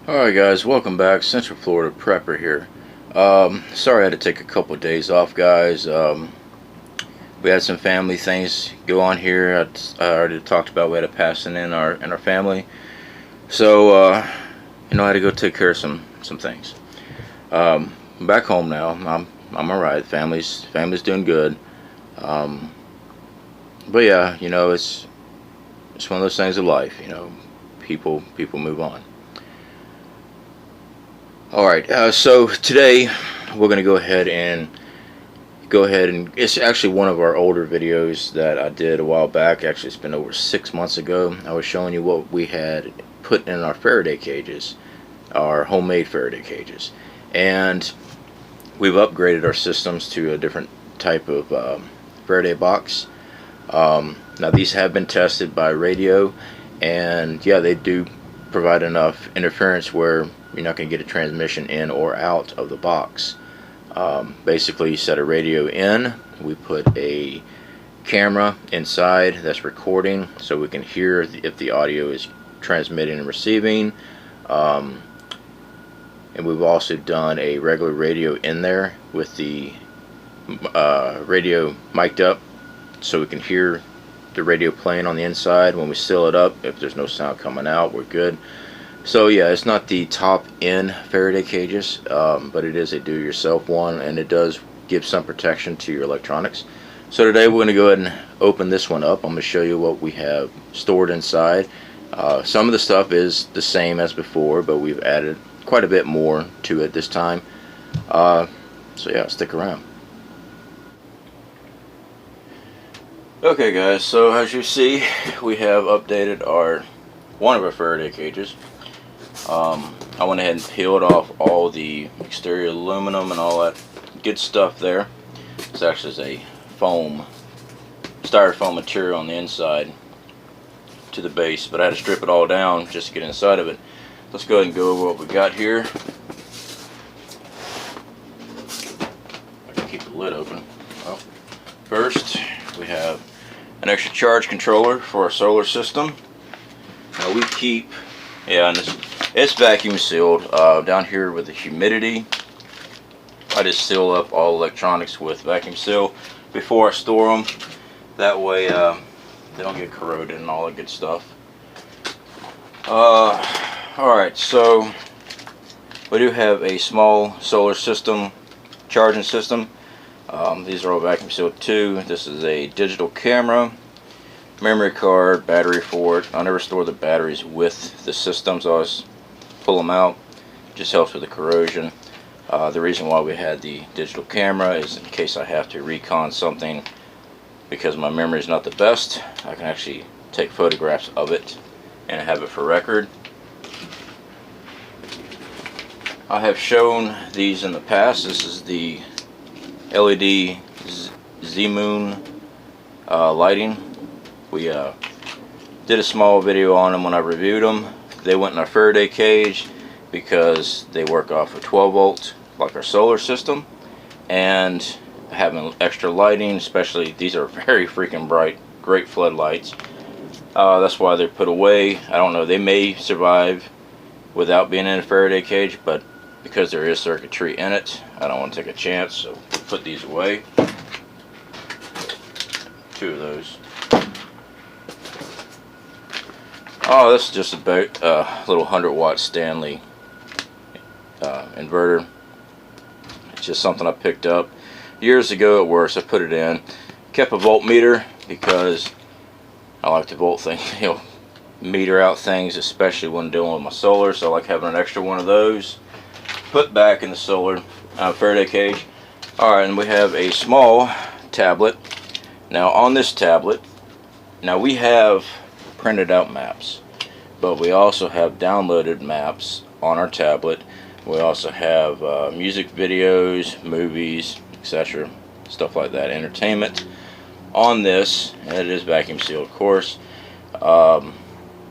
Alright guys, welcome back. Central Florida Prepper here. Sorry I had to take a couple of days off, guys. We had some family things go on here. I already talked about we had a passing in our family. So I had to go take care of some things. I'm back home now. I'm alright. Family's doing good. But yeah, it's one of those things of life. People move on. Alright, so today we're going to go ahead and it's actually one of our older videos that I did a while back. Actually, it's been over 6 months ago. I was showing you what we had put in our Faraday cages, our homemade Faraday cages, and we've upgraded our systems to a different type of Faraday box. Now these have been tested by radio, and yeah, they do provide enough interference where you're not going to get a transmission in or out of the box. Basically, you set a radio in, we put a camera inside that's recording so we can hear if the audio is transmitting and receiving, and we've also done a regular radio in there with the radio mic'd up so we can hear the radio playing on the inside. When we seal it up, if there's no sound coming out, we're good. So yeah, it's not the top end Faraday cages, but it is a do-yourself one, and it does give some protection to your electronics. So today we're going to go ahead and open this one up. I'm going to show you what we have stored inside. Some of the stuff is the same as before, but we've added quite a bit more to it this time. So yeah, stick around. Okay guys, so as you see, we have updated one of our Faraday cages. I went ahead and peeled off all the exterior aluminum and all that good stuff there. This actually is a styrofoam material on the inside to the base, but I had to strip it all down just to get inside of it. Let's go ahead and go over what we got here. I can keep the lid open. Well, first, we have an extra charge controller for our solar system. Now we keep, and it's vacuum sealed. Down here with the humidity, I just seal up all electronics with vacuum seal before I store them. That way they don't get corroded and all that good stuff. Alright, so we do have a small solar system charging system. These are all vacuum sealed too. This is a digital camera, memory card, battery for it. I never store the batteries with the system, so I always pull them out. It just helps with the corrosion. The reason why we had the digital camera is in case I have to recon something, because my memory is not the best. I can actually take photographs of it and have it for record. I have shown these in the past. This is the LED Zmoon lighting. We did a small video on them when I reviewed them. They went in our Faraday cage because they work off of 12 volt like our solar system, and having extra lighting, especially these are very freaking bright, great floodlights. That's why they're put away. I don't know, they may survive without being in a Faraday cage, but because there is circuitry in it, I don't want to take a chance, so put these away. Two of those. Oh, this is just about a little 100-watt Stanley inverter. It's just something I picked up years ago at work. So I put it in. Kept a voltmeter because I like to meter out things, especially when dealing with my solar. So I like having an extra one of those. Put back in the solar Faraday cage. Alright, and we have a small tablet. Now on this tablet, we have printed out maps, but we also have downloaded maps on our tablet. We also have music videos, movies, etc., stuff like that, entertainment on this, and it is vacuum sealed, of course,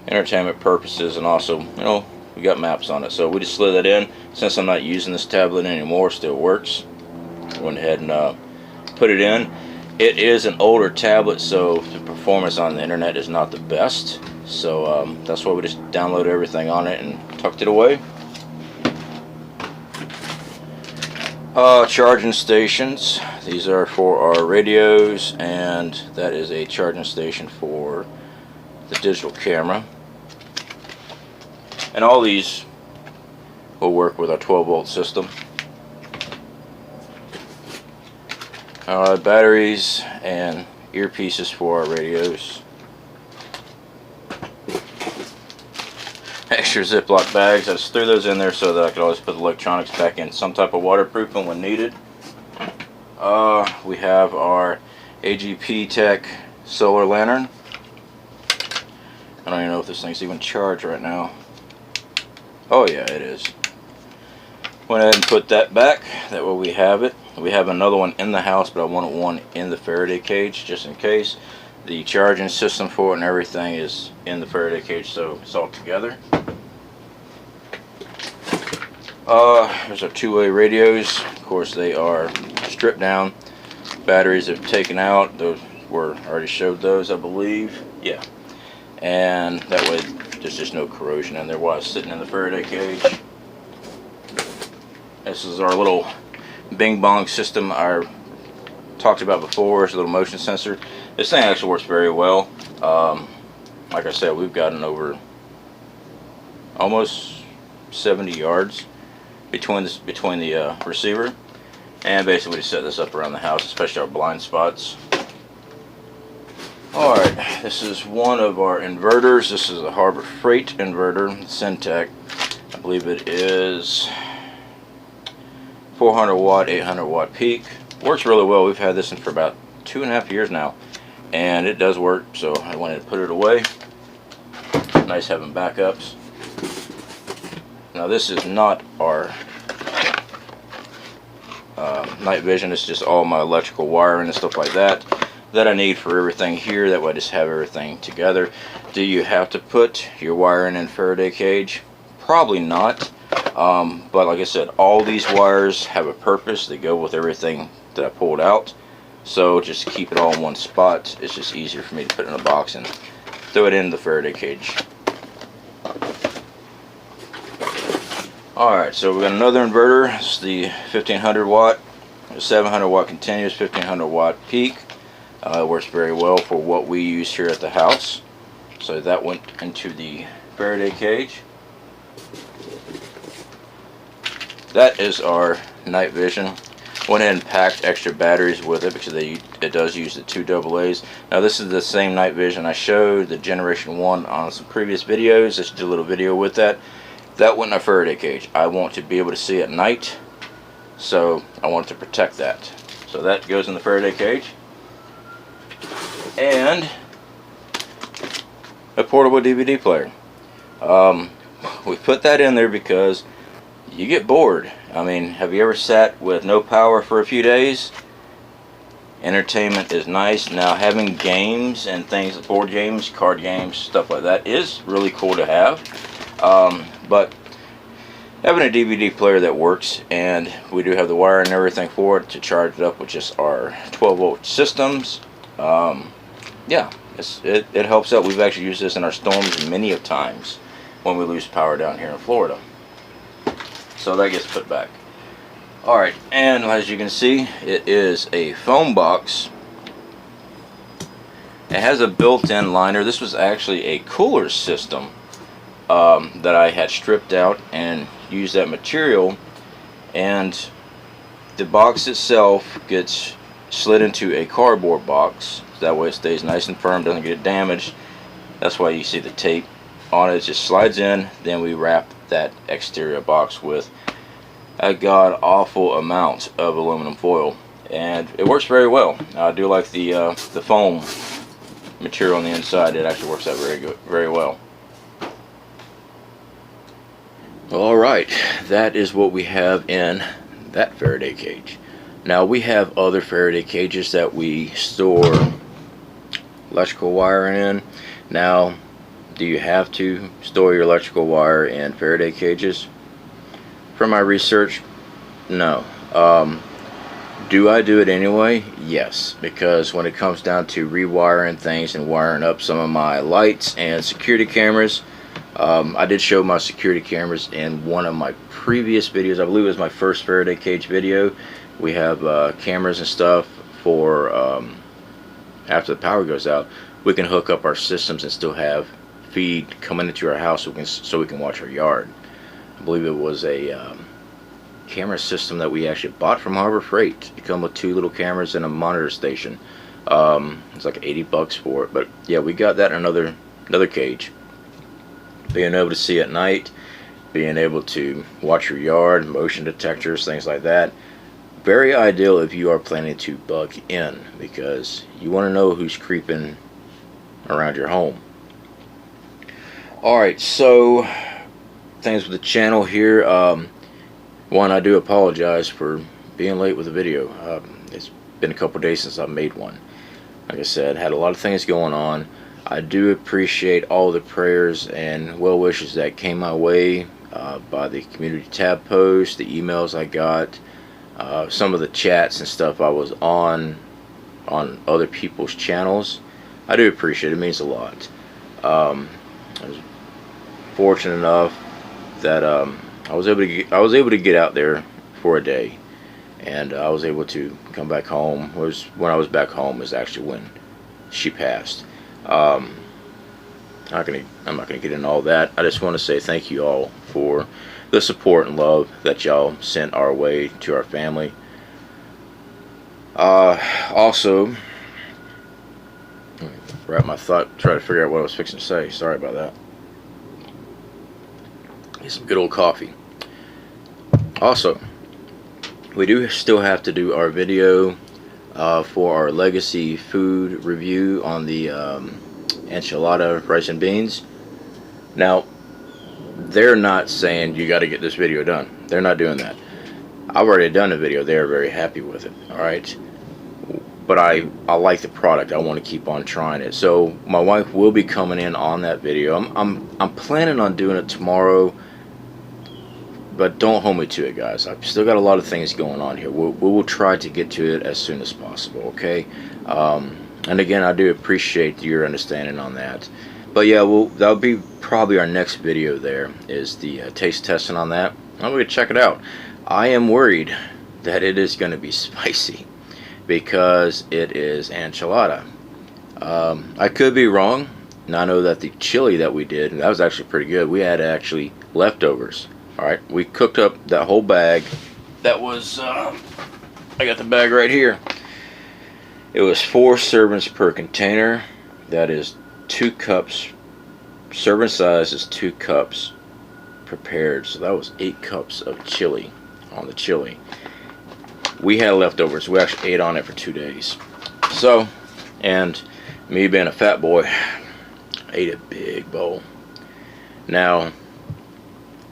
entertainment purposes, and also we got maps on it. So we just slid that in. Since I'm not using this tablet anymore, it still works. Went ahead and put it in. It is an older tablet, so the performance on the internet is not the best. So that's why we just downloaded everything on it and tucked it away. Charging stations. These are for our radios, and that is a charging station for the digital camera. And all these will work with our 12-volt system. Batteries and earpieces for our radios. Extra Ziploc bags. I just threw those in there so that I could always put the electronics back in some type of waterproofing when needed. We have our AGPTek solar lantern. I don't even know if this thing's even charged right now. Oh yeah, it is. Went ahead and put that back. That way we have it. We have another one in the house, but I wanted one in the Faraday cage just in case. The charging system for it and everything is in the Faraday cage, so it's all together. There's our two-way radios. Of course, they are stripped down. Batteries have taken out. Those were already showed those, I believe. Yeah. And that way there's just no corrosion in there while it's sitting in the Faraday cage. This is our little bing bong system I talked about before. It's a little motion sensor. This thing actually works very well. Like I said, we've gotten over almost 70 yards between the receiver, and basically we set this up around the house, especially our blind spots. Alright, this is one of our inverters. This is a Harbor Freight inverter, Centec. I believe it is 400 watt, 800 watt peak. Works really well. We've had this in for about 2.5 years now, and it does work, so I wanted to put it away. Nice having backups. Now this is not our night vision. It's just all my electrical wiring and stuff like that I need for everything here. That way I just have everything together. Do you have to put your wiring in Faraday cage? Probably not. But like I said, all these wires have a purpose. They go with everything that I pulled out. So just keep it all in one spot. It's just easier for me to put it in a box and throw it in the Faraday cage. Alright, so we've got another inverter. It's the 1500 watt, 700 watt continuous, 1500 watt peak. It works very well for what we use here at the house. So that went into the Faraday cage. That is our night vision. Went ahead and packed extra batteries with it because it does use the 2 AA's. Now this is the same night vision I showed the generation 1 on some previous videos. I just did a little video with that. That went in a Faraday cage. I want to be able to see at night, so I want to protect that. So that goes in the Faraday cage. And a portable DVD player. We put that in there because you get bored. I mean, have you ever sat with no power for a few days? Entertainment is nice. Now having games and things, board games, card games, stuff like that is really cool to have. But having a DVD player that works, and we do have the wire and everything for it to charge it up with just our 12-volt systems. Yeah, it helps out. We've actually used this in our storms many of times when we lose power down here in Florida. So that gets put back. Alright, and as you can see, it is a foam box. It has a built-in liner. This was actually a cooler system that I had stripped out and used that material, and the box itself gets slid into a cardboard box. That way it stays nice and firm, doesn't get damaged. That's why you see the tape on it. It just slides in, then we wrap that exterior box with a god awful amount of aluminum foil, and it works very well. I do like the foam material on the inside. It actually works out very well. Alright, that is what we have in that Faraday cage. Now we have other Faraday cages that we store electrical wire in. Now, do you have to store your electrical wire in Faraday cages? From my research, no. Do I do it anyway? Yes, because when it comes down to rewiring things and wiring up some of my lights and security cameras, I did show my security cameras in one of my previous videos. I believe it was my first Faraday Cage video. We have cameras and stuff for after the power goes out, we can hook up our systems and still have feed coming into our house so we can watch our yard. I believe it was a camera system that we actually bought from Harbor Freight. It comes with 2 little cameras and a monitor station. It's like 80 bucks for it, but yeah, we got that in another cage. Being able to see at night, being able to watch your yard, motion detectors, things like that. Very ideal if you are planning to bug in, because you want to know who's creeping around your home. Alright, so things with the channel here. One, I do apologize for being late with the video. It's been a couple days since I've made one. Like I said, had a lot of things going on. I do appreciate all the prayers and well wishes that came my way by the community tab posts, the emails I got, some of the chats and stuff I was on other people's channels. I do appreciate it. It means a lot. I was fortunate enough that I was able to get out there for a day, and I was able to come back home. When I was back home is actually when she passed. I'm not gonna get into all that. I just want to say thank you all for the support and love that y'all sent our way to our family. Also, wrap my thought, try to figure out what I was fixing to say. Sorry about that. Get some good old coffee. Also, we do still have to do our video for our legacy food review on the enchilada rice and beans. Now, they're not saying you got to get this video done. They're not doing that. I've already done a video. They're very happy with it. Alright, but I like the product. I want to keep on trying it. So my wife will be coming in on that video. I'm planning on doing it tomorrow, but don't hold me to it, guys. I've still got a lot of things going on here. We will try to get to it as soon as possible, okay? And again, I do appreciate your understanding on that. But yeah, that'll be probably our next video. There is the taste testing on that. I'm going to check it out. I am worried that it is going to be spicy because it is enchilada. I could be wrong. And I know that the chili that we did, that was actually pretty good. We had actually leftovers. Alright, we cooked up that whole bag. That was, I got the bag right here. It was 4 servings per container. That is 2 cups. Serving size is 2 cups prepared. So that was 8 cups of chili on the chili. We had leftovers. We actually ate on it for 2 days. So, and me being a fat boy, I ate a big bowl. Now,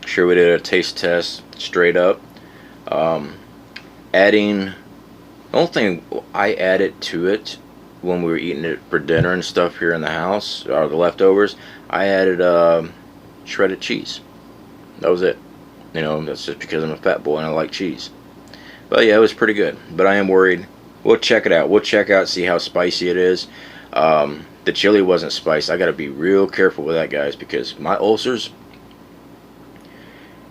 sure, we did a taste test straight up. Adding, the only thing I added to it when we were eating it for dinner and stuff here in the house, or the leftovers, I added shredded cheese. That was it. You know, that's just because I'm a fat boy and I like cheese. But yeah, it was pretty good. But I am worried. We'll check it out. We'll check out, see how spicy it is. The chili wasn't spiced. I got to be real careful with that, guys, because my ulcers,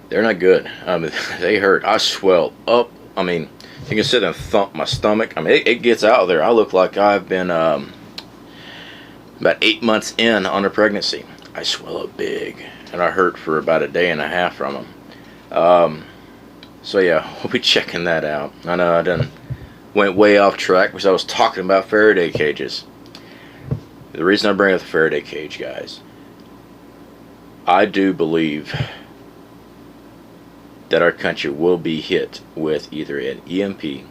they're not good. They hurt. I swell up. I mean, you can sit and thump my stomach. I mean, it gets out there. I look like I've been about 8 months in on a pregnancy. I swell up big, and I hurt for about a day and a half from them. So yeah, we'll be checking that out. I know I done went way off track because I was talking about Faraday cages. The reason I bring up the Faraday cage, guys, I do believe that our country will be hit with either an EMP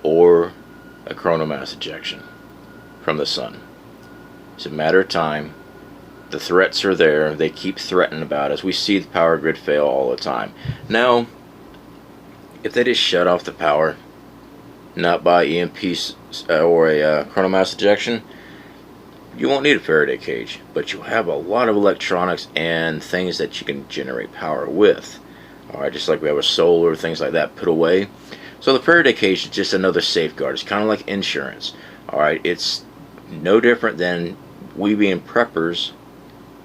or a coronal mass ejection from the sun. It's a matter of time. The threats are there. They keep threatening about us. We see the power grid fail all the time. Now, if they just shut off the power, not by EMPs or a coronal mass ejection, you won't need a Faraday cage, but you'll have a lot of electronics and things that you can generate power with. Alright, just like we have a solar, things like that put away. So the Faraday cage is just another safeguard. It's kind of like insurance. Alright, it's no different than we being preppers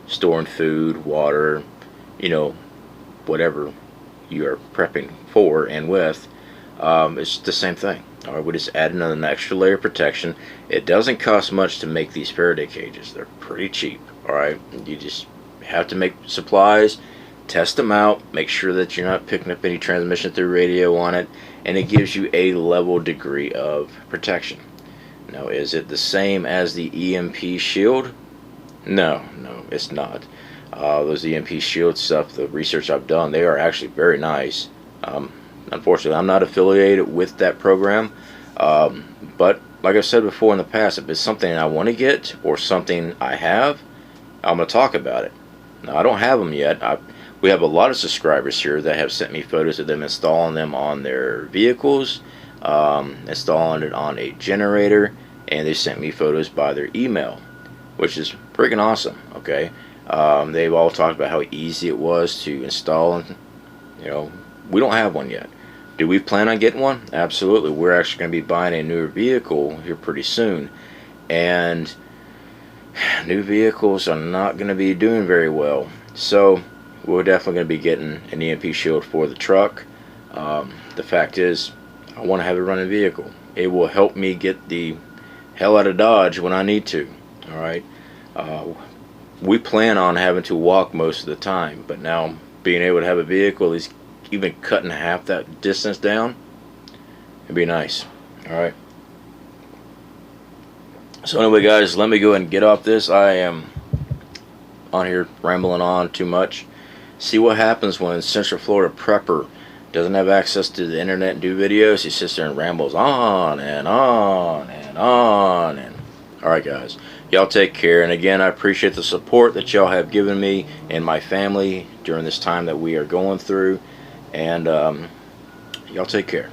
storing food, water, you know, whatever you are prepping for and with. It's the same thing. All right, we just add an extra layer of protection. It doesn't cost much to make these Faraday cages. They're pretty cheap. All right, you just have to make supplies, test them out, make sure that you're not picking up any transmission through radio on it, and it gives you a level degree of protection. Now, is it the same as the EMP shield? No, it's not. Those EMP shield stuff, the research I've done, they are actually very nice. Unfortunately, I'm not affiliated with that program, but like I said before in the past, if it's something I want to get or something I have, I'm going to talk about it. Now, I don't have them yet. We have a lot of subscribers here that have sent me photos of them installing them on their vehicles, installing it on a generator, and they sent me photos by their email, which is freaking awesome. Okay, they've all talked about how easy it was to install, and we don't have one yet. Do we plan on getting one? Absolutely. We're actually going to be buying a newer vehicle here pretty soon, and new vehicles are not going to be doing very well, so we're definitely going to be getting an EMP shield for the truck. The fact is, I want to have a running vehicle. It will help me get the hell out of Dodge when I need to. Alright, we plan on having to walk most of the time, but now being able to have a vehicle is even cutting half that distance down. It'd be nice. Alright, so anyway guys, let me go ahead and get off this. I am on here rambling on too much. See what happens when Central Florida Prepper doesn't have access to the internet and do videos. He sits there and rambles on and on and on. And alright guys, y'all take care, and again, I appreciate the support that y'all have given me and my family during this time that we are going through, and y'all take care.